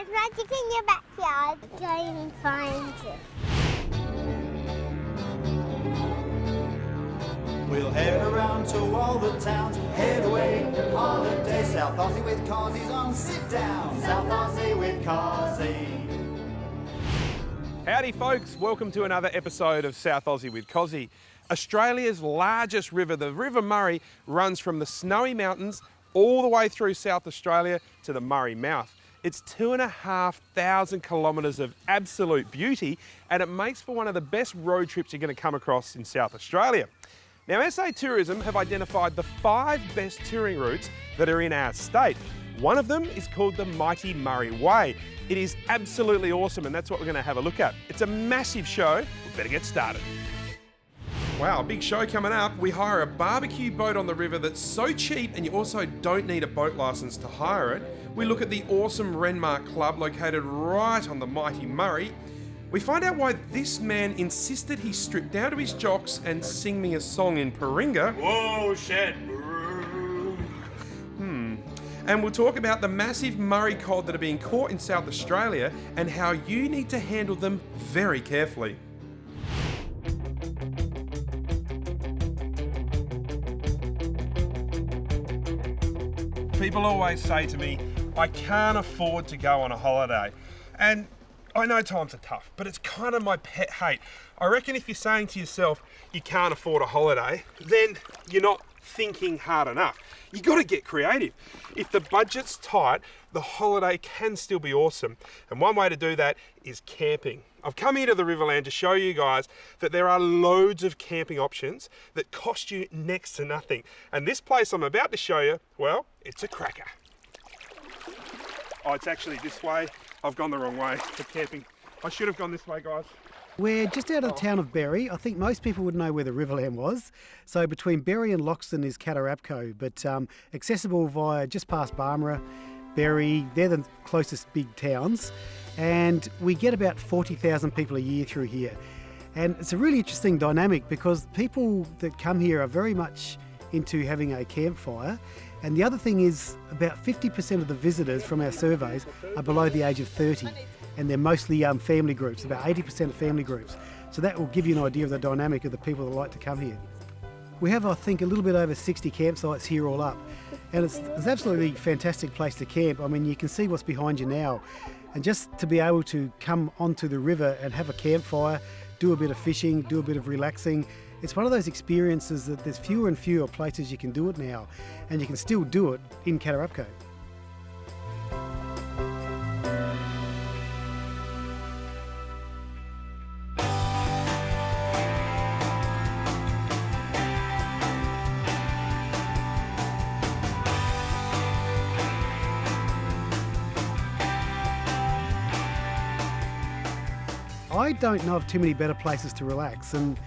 there's magic in your backyard. Go and find it. We'll head around to all the towns, head away, holiday. South Aussie with Cosi's on sit down. South Aussie with Cosi. Howdy folks, welcome to another episode of South Aussie with Cosi. Australia's largest river, the River Murray, runs from the Snowy Mountains all the way through South Australia to the Murray mouth. It's 2,500 kilometres of absolute beauty, and it makes for one of the best road trips you're going to come across in South Australia. Now, SA Tourism have identified the 5 best touring routes that are in our state. One of them is called the Mighty Murray Way. It is absolutely awesome, and that's what we're going to have a look at. It's a massive show. We better get started. Wow, big show coming up. We hire a barbecue boat on the river that's so cheap, and you also don't need a boat licence to hire it. We look at the awesome Renmark Club located right on the Mighty Murray. We find out why this man insisted he strip down to his jocks and sing me a song in Paringa. Whoa, shit. And we'll talk about the massive Murray cod that are being caught in South Australia and how you need to handle them very carefully. People always say to me, I can't afford to go on a holiday. And I know times are tough, but it's kind of my pet hate. I reckon if you're saying to yourself, you can't afford a holiday, then you're not thinking hard enough. You got to get creative. If the budget's tight, the holiday can still be awesome. And one way to do that is camping. I've come here to the Riverland to show you guys that there are loads of camping options that cost you next to nothing. And this place I'm about to show you, well, it's a cracker. Oh, it's actually this way. I've gone the wrong way for camping. I should have gone this way, guys. We're just out of the town of Berry. I think most people would know where the Riverland was. So between Berry and Loxton is Catarabco, but accessible via just past Barmera, Berry. They're the closest big towns. And we get about 40,000 people a year through here. And it's a really interesting dynamic because people that come here are very much into having a campfire. And the other thing is about 50% of the visitors from our surveys are below the age of 30. And they're mostly family groups, about 80% of family groups. So that will give you an idea of the dynamic of the people that like to come here. We have, I think, a little bit over 60 campsites here all up. And it's an absolutely fantastic place to camp. I mean, you can see what's behind you now. And just to be able to come onto the river and have a campfire, do a bit of fishing, do a bit of relaxing, it's one of those experiences that there's fewer and fewer places you can do it now. And you can still do it in Catarabco. I don't know of too many better places to relax, and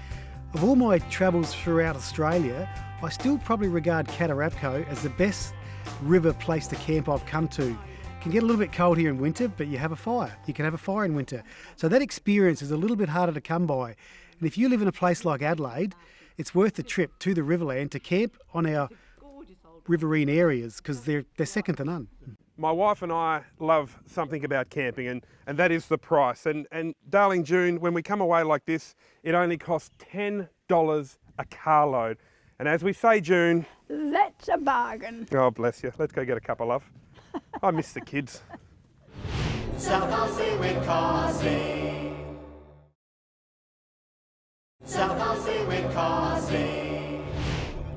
of all my travels throughout Australia, I still probably regard Catarabco as the best river place to camp I've come to. It can get a little bit cold here in winter, but you have a fire. You can have a fire in winter. So that experience is a little bit harder to come by. And if you live in a place like Adelaide, it's worth the trip to the Riverland to camp on our riverine areas because they're second to none. My wife and I love something about camping, and that is the price. And darling June, when we come away like this, it only costs $10 a carload. And as we say, June... That's a bargain. Oh, bless you. Let's go get a cup of love. I miss the kids. South Aussie with Cosi. South Aussie with Cosi.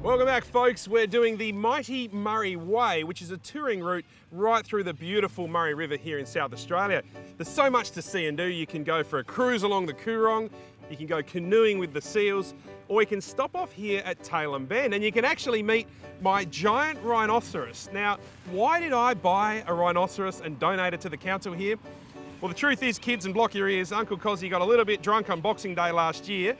Welcome back, folks. We're doing the Mighty Murray Way, which is a touring route right through the beautiful Murray River here in South Australia. There's so much to see and do. You can go for a cruise along the Coorong, you can go canoeing with the seals, or you can stop off here at Tailem Bend and you can actually meet my giant rhinoceros. Now, why did I buy a rhinoceros and donate it to the council here? Well, the truth is, kids, and block your ears, Uncle Cosi got a little bit drunk on Boxing Day last year,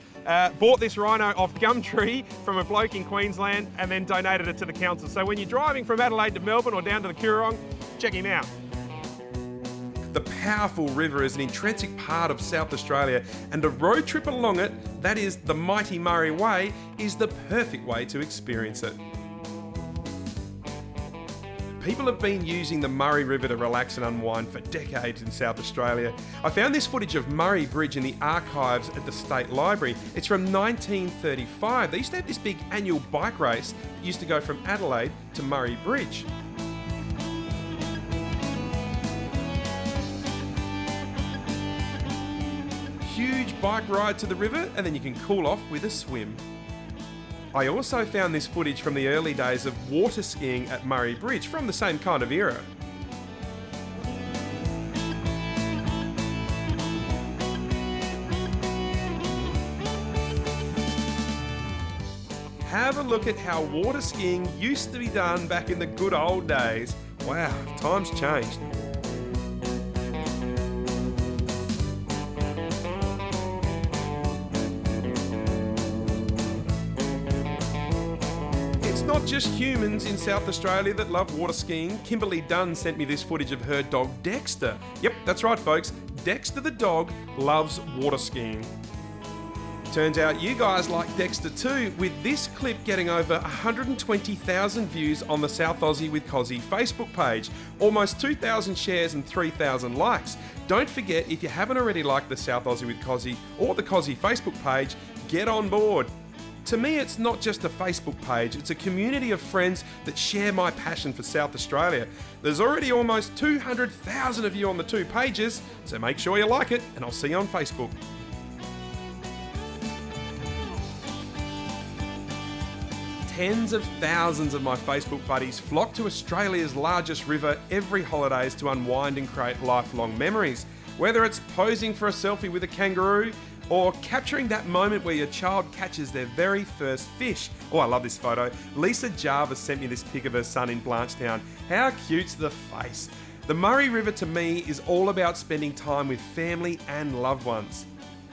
bought this rhino off Gumtree from a bloke in Queensland and then donated it to the council. So when you're driving from Adelaide to Melbourne or down to the Coorong, check him out. The powerful river is an intrinsic part of South Australia, and a road trip along it, that is the Mighty Murray Way, is the perfect way to experience it. People have been using the Murray River to relax and unwind for decades in South Australia. I found this footage of Murray Bridge in the archives at the State Library. It's from 1935. They used to have this big annual bike race that used to go from Adelaide to Murray Bridge. Huge bike ride to the river, and then you can cool off with a swim. I also found this footage from the early days of water skiing at Murray Bridge from the same kind of era. Have a look at how water skiing used to be done back in the good old days. Wow, times changed. Not just humans in South Australia that love water skiing. Kimberly Dunn sent me this footage of her dog Dexter. Yep, that's right folks, Dexter the dog loves water skiing. Turns out you guys like Dexter too, with this clip getting over 120,000 views on the South Aussie with Cosi Facebook page, almost 2,000 shares and 3,000 likes. Don't forget, if you haven't already liked the South Aussie with Cosi or the Cosi Facebook page, get on board. To me, it's not just a Facebook page, it's a community of friends that share my passion for South Australia. There's already almost 200,000 of you on the two pages, so make sure you like it, and I'll see you on Facebook. Tens of thousands of my Facebook buddies flock to Australia's largest river every holidays to unwind and create lifelong memories. Whether it's posing for a selfie with a kangaroo, or capturing that moment where your child catches their very first fish. Oh, I love this photo. Lisa Jarvis sent me this pic of her son in Blanchetown. How cute's the face? The Murray River to me is all about spending time with family and loved ones.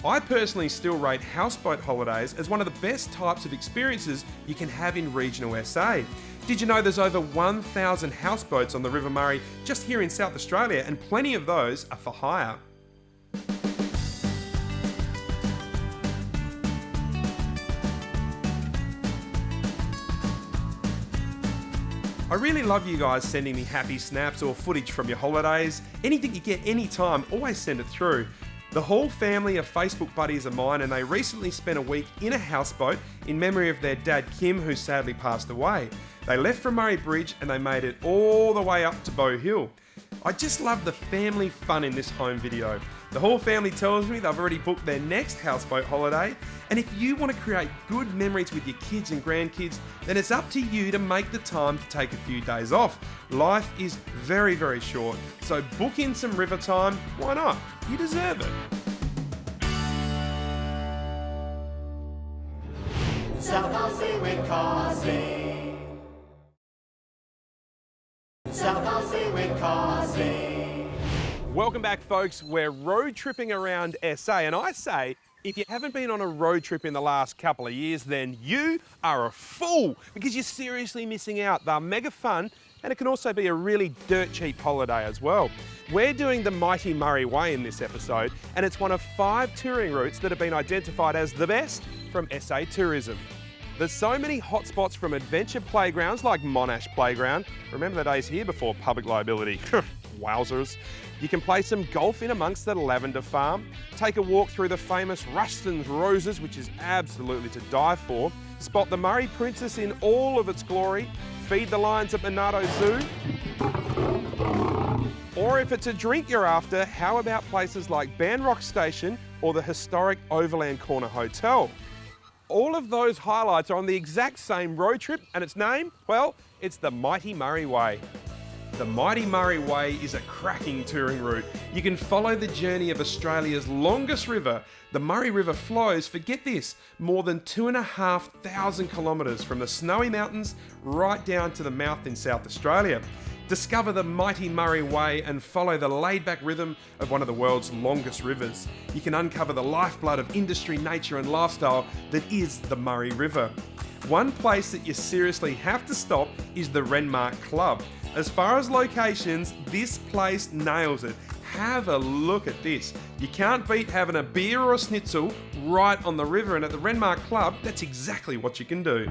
I personally still rate houseboat holidays as one of the best types of experiences you can have in regional SA. Did you know there's over 1,000 houseboats on the River Murray just here in South Australia, and plenty of those are for hire? I really love you guys sending me happy snaps or footage from your holidays. Anything you get anytime, always send it through. The whole family of Facebook buddies of mine, and they recently spent a week in a houseboat in memory of their dad Kim, who sadly passed away. They left from Murray Bridge and they made it all the way up to Bow Hill. I just love the family fun in this home video. The whole family tells me they've already booked their next houseboat holiday, and if you want to create good memories with your kids and grandkids, then it's up to you to make the time to take a few days off. Life is very, very short, so book in some river time. Why not? You deserve it. South Aussie with Cosi. South Aussie with Cosi. Welcome back folks, we're road tripping around SA, and I say, if you haven't been on a road trip in the last couple of years, then you are a fool, because you're seriously missing out. They're mega fun, and it can also be a really dirt cheap holiday as well. We're doing the Mighty Murray Way in this episode, and it's one of 5 touring routes that have been identified as the best from SA Tourism. There's so many hotspots, from adventure playgrounds like Monash Playground. Remember the days here before public liability? Wowzers. You can play some golf in amongst the lavender farm, take a walk through the famous Ruston's Roses, which is absolutely to die for, spot the Murray Princess in all of its glory, feed the lions at Monado Zoo, or if it's a drink you're after, how about places like Banrock Station or the historic Overland Corner Hotel? All of those highlights are on the exact same road trip, and its name, well, it's the Mighty Murray Way. The Mighty Murray Way is a cracking touring route. You can follow the journey of Australia's longest river. The Murray River flows, forget this, more than 2,500 kilometres from the Snowy Mountains right down to the mouth in South Australia. Discover the Mighty Murray Way and follow the laid-back rhythm of one of the world's longest rivers. You can uncover the lifeblood of industry, nature and lifestyle that is the Murray River. One place that you seriously have to stop is the Renmark Club. As far as locations, this place nails it. Have a look at this. You can't beat having a beer or a schnitzel right on the river, and at the Renmark Club, that's exactly what you can do.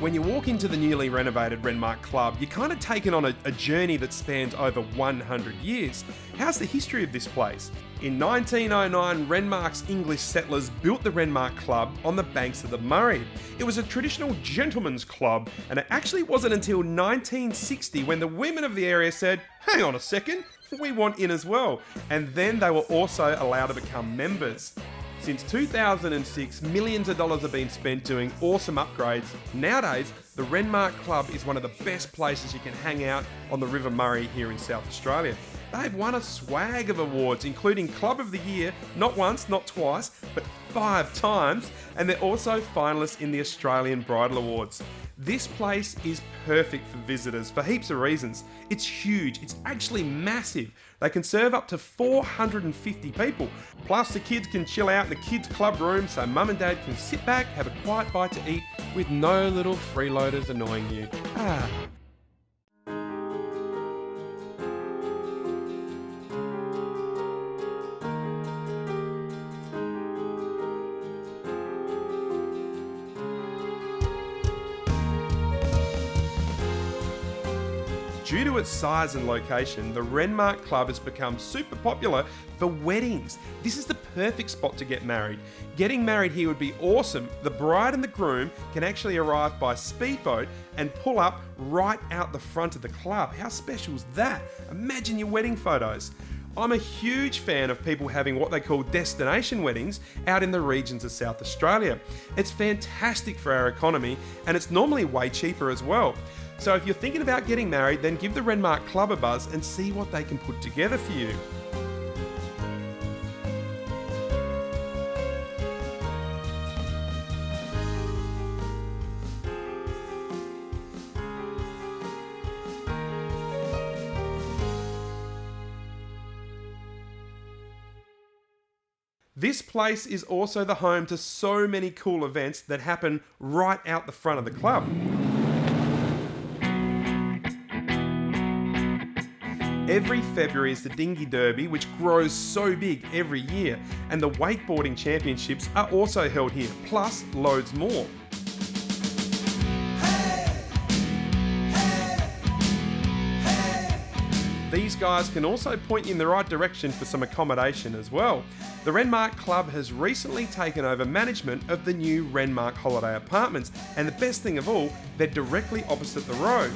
When you walk into the newly renovated Renmark Club, you're kind of taken on a journey that spans over 100 years. How's the history of this place? In 1909, Renmark's English settlers built the Renmark Club on the banks of the Murray. It was a traditional gentleman's club, and it actually wasn't until 1960 when the women of the area said, "Hang on a second, we want in as well." And then they were also allowed to become members. Since 2006, millions of dollars have been spent doing awesome upgrades. Nowadays, the Renmark Club is one of the best places you can hang out on the River Murray here in South Australia. They've won a swag of awards, including Club of the Year, not once, not twice, but 5 times, and they're also finalists in the Australian Bridal Awards. This place is perfect for visitors for heaps of reasons. It's huge, it's actually massive. They can serve up to 450 people. Plus the kids can chill out in the kids club room so mum and dad can sit back, have a quiet bite to eat with no little freeloaders annoying you. Due to its size and location, the Renmark Club has become super popular for weddings. This is the perfect spot to get married. Getting married here would be awesome. The bride and the groom can actually arrive by speedboat and pull up right out the front of the club. How special is that? Imagine your wedding photos. I'm a huge fan of people having what they call destination weddings out in the regions of South Australia. It's fantastic for our economy and it's normally way cheaper as well. So if you're thinking about getting married, then give the Renmark Club a buzz and see what they can put together for you. This place is also the home to so many cool events that happen right out the front of the club. Every February is the Dinghy Derby, which grows so big every year, and the wakeboarding championships are also held here, plus loads more. These guys can also point you in the right direction for some accommodation as well. The Renmark Club has recently taken over management of the new Renmark Holiday Apartments, and the best thing of all, they're directly opposite the road.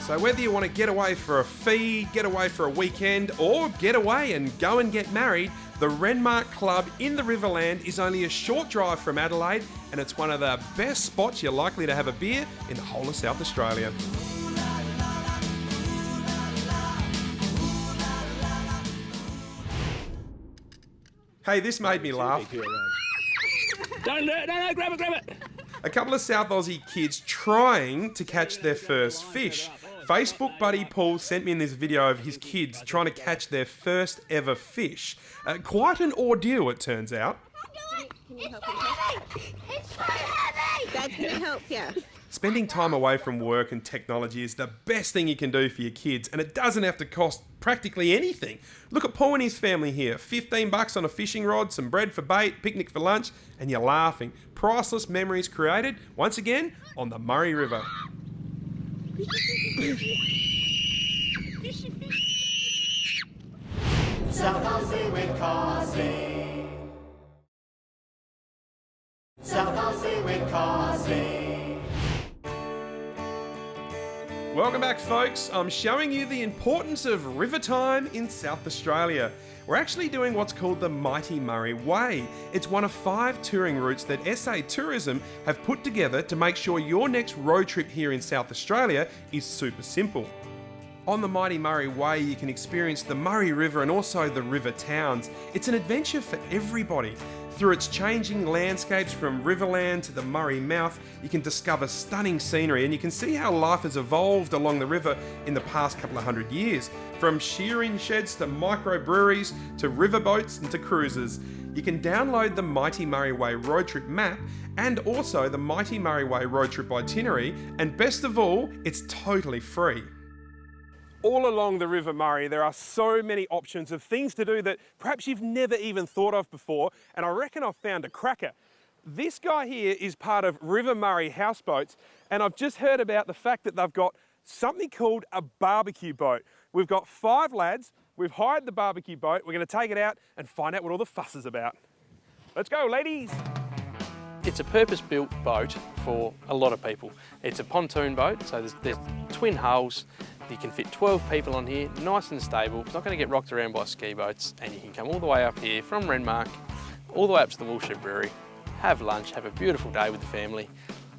So whether you want to get away for a feed, get away for a weekend, or get away and go and get married, the Renmark Club in the Riverland is only a short drive from Adelaide, and it's one of the best spots you're likely to have a beer in the whole of South Australia. Hey, this made me laugh. No, grab it! A couple of South Aussie kids trying to catch their first fish. Facebook buddy Paul sent me in this video of his kids trying to catch their first ever fish. Quite an ordeal, it turns out. Can you help me? It's so heavy! Dad's going to help you. Spending time away from work and technology is the best thing you can do for your kids, and it doesn't have to cost practically anything. Look at Paul and his family here. $15 on a fishing rod, some bread for bait, picnic for lunch, and you're laughing. Priceless memories created, once again, on the Murray River. South Aussie with Cosi. South Aussie with Cosi. Welcome back, folks. I'm showing you the importance of river time in South Australia. We're actually doing what's called the Mighty Murray Way. It's one of 5 touring routes that SA Tourism have put together to make sure your next road trip here in South Australia is super simple. On the Mighty Murray Way, you can experience the Murray River and also the river towns. It's an adventure for everybody. Through its changing landscapes from Riverland to the Murray mouth, you can discover stunning scenery and you can see how life has evolved along the river in the past couple of 100 years. From shearing sheds to microbreweries to riverboats and to cruises. You can download the Mighty Murray Way road trip map and also the Mighty Murray Way road trip itinerary, and best of all, it's totally free. All along the River Murray, there are so many options of things to do that perhaps you've never even thought of before, and I reckon I've found a cracker. This guy here is part of River Murray Houseboats, and I've just heard about the fact that they've got something called a barbecue boat. We've got 5 lads, we've hired the barbecue boat, we're going to take it out and find out what all the fuss is about. Let's go, ladies! It's a purpose-built boat for a lot of people. It's a pontoon boat, so there's twin hulls. You can fit 12 people on here, nice and stable. It's not going to get rocked around by ski boats, and you can come all the way up here from Renmark, all the way up to the Woolshed Brewery, have lunch, have a beautiful day with the family,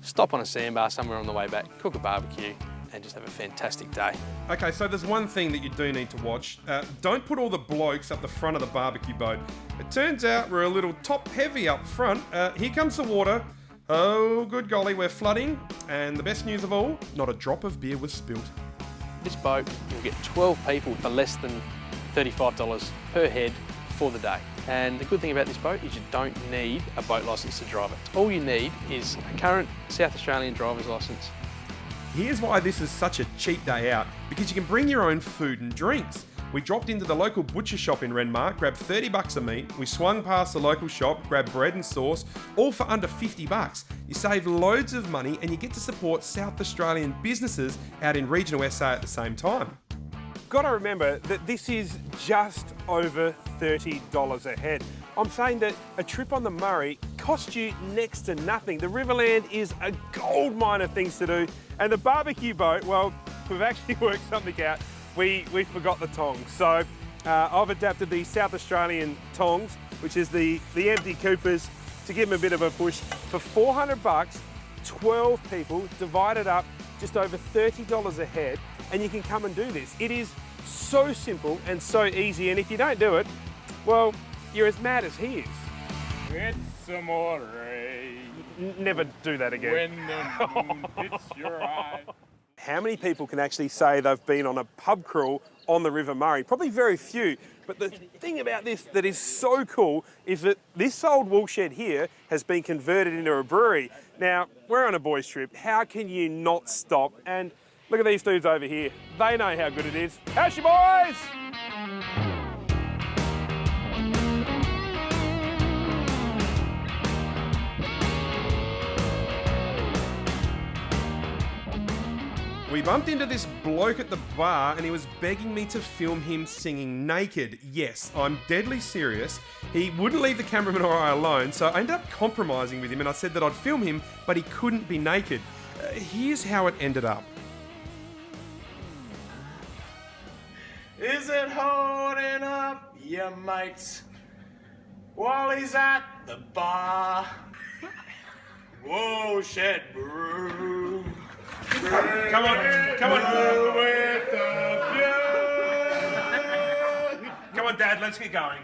stop on a sandbar somewhere on the way back, cook a barbecue, and just have a fantastic day. Okay, so there's one thing that you do need to watch. Don't put all the blokes up the front of the barbecue boat. It turns out we're a little top heavy up front. Here comes the water. Oh, good golly, we're flooding. And the best news of all, not a drop of beer was spilt. This boat, you'll get 12 people for less than $35 per head for the day. And the good thing about this boat is you don't need a boat licence to drive it. All you need is a current South Australian driver's licence. Here's why this is such a cheap day out, because you can bring your own food and drinks. We dropped into the local butcher shop in Renmark, grabbed $30 a meat, we swung past the local shop, grabbed bread and sauce, all for under $50. You save loads of money and you get to support South Australian businesses out in regional SA at the same time. Got to remember that this is just over $30 a head. I'm saying that a trip on the Murray costs you next to nothing. The Riverland is a gold mine of things to do, and the barbecue boat, well, we've actually worked something out. We forgot the tongs, so I've adapted the South Australian tongs, which is the empty Coopers, to give them a bit of a push. For $400, 12 people, divided up, just over $30 a head, and you can come and do this. It is so simple and so easy, and if you don't do it, well, you're as mad as he is. It's amore. Never do that again. When the moon hits your eye. How many people can actually say they've been on a pub crawl on the River Murray? Probably very few. But the thing about this that is so cool is that this old woolshed here has been converted into a brewery. Now, we're on a boys' trip. How can you not stop? And look at these dudes over here. They know how good it is. How's your boys? We bumped into this bloke at the bar and he was begging me to film him singing naked. Yes, I'm deadly serious. He wouldn't leave the cameraman or I alone, so I ended up compromising with him and I said that I'd film him, but he couldn't be naked. Here's how it ended up. Is it holding up your mates while he's at the bar? Woolshed Brew. Come on. With the beer. Come on, Dad, let's get going.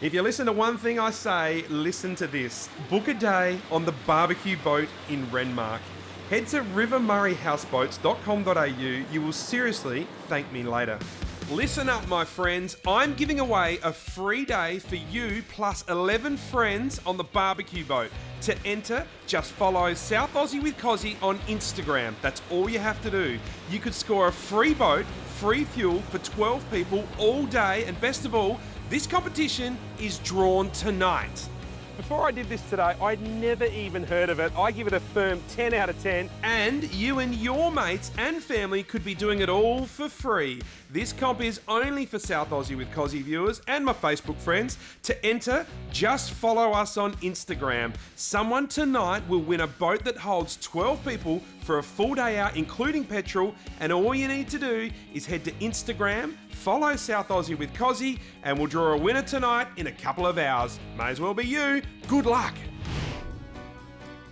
If you listen to one thing I say, listen to this. Book a day on the barbecue boat in Renmark. Head to rivermurrayhouseboats.com.au. You will seriously thank me later. Listen up, my friends. I'm giving away a free day for you plus 11 friends on the barbecue boat. To enter, just follow South Aussie with Cosi on Instagram. That's all you have to do. You could score a free boat, free fuel for 12 people all day, and best of all, this competition is drawn tonight. Before I did this today, I'd never even heard of it. I give it a firm 10 out of 10. And you and your mates and family could be doing it all for free. This comp is only for South Aussie with Cosi viewers and my Facebook friends. To enter, just follow us on Instagram. Someone tonight will win a boat that holds 12 people for a full day out, including petrol. And all you need to do is head to Instagram, follow South Aussie with Cosi, and we'll draw a winner tonight in a couple of hours. May as well be you. Good luck.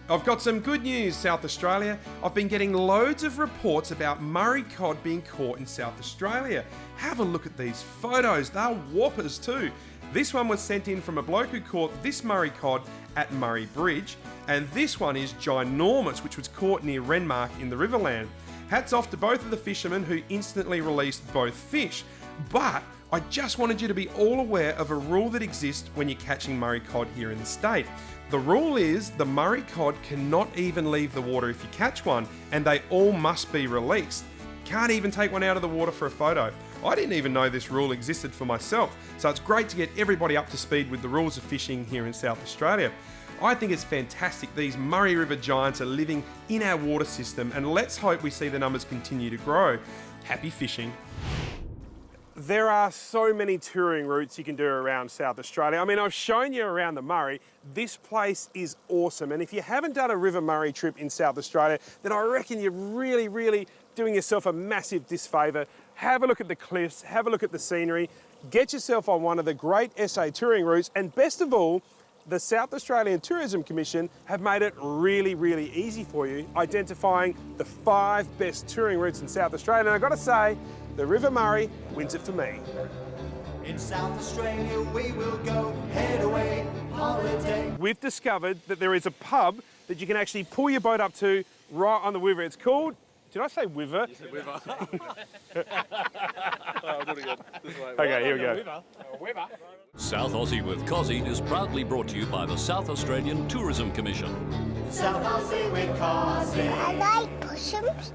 I've got some good news, South Australia. I've been getting loads of reports about Murray cod being caught in South Australia. Have a look at these photos. They're whoppers too. This one was sent in from a bloke who caught this Murray cod at Murray Bridge, and this one is ginormous, which was caught near Renmark in the Riverland. Hats off to both of the fishermen who instantly released both fish. But I just wanted you to be all aware of a rule that exists when you're catching Murray cod here in the state. The rule is the Murray cod cannot even leave the water if you catch one, and they all must be released. Can't even take one out of the water for a photo. I didn't even know this rule existed for myself, so it's great to get everybody up to speed with the rules of fishing here in South Australia. I think it's fantastic these Murray River giants are living in our water system, and let's hope we see the numbers continue to grow. Happy fishing. There are so many touring routes you can do around South Australia. I mean, I've shown you around the Murray. This place is awesome. And if you haven't done a River Murray trip in South Australia, then I reckon you're really doing yourself a massive disfavour. Have a look at the cliffs, have a look at the scenery, get yourself on one of the great SA touring routes, and best of all, the South Australian Tourism Commission have made it really easy for you, identifying the 5 best touring routes in South Australia. And I've got to say, the River Murray wins it for me. In South Australia we will go, head away, holiday. We've discovered that there is a pub that you can actually pull your boat up to right on the river. It's called, did I say Wiver? You said Wiver. Okay, here we go. South Aussie with Cosi is proudly brought to you by the South Australian Tourism Commission. South Aussie with Cosi. I like possums.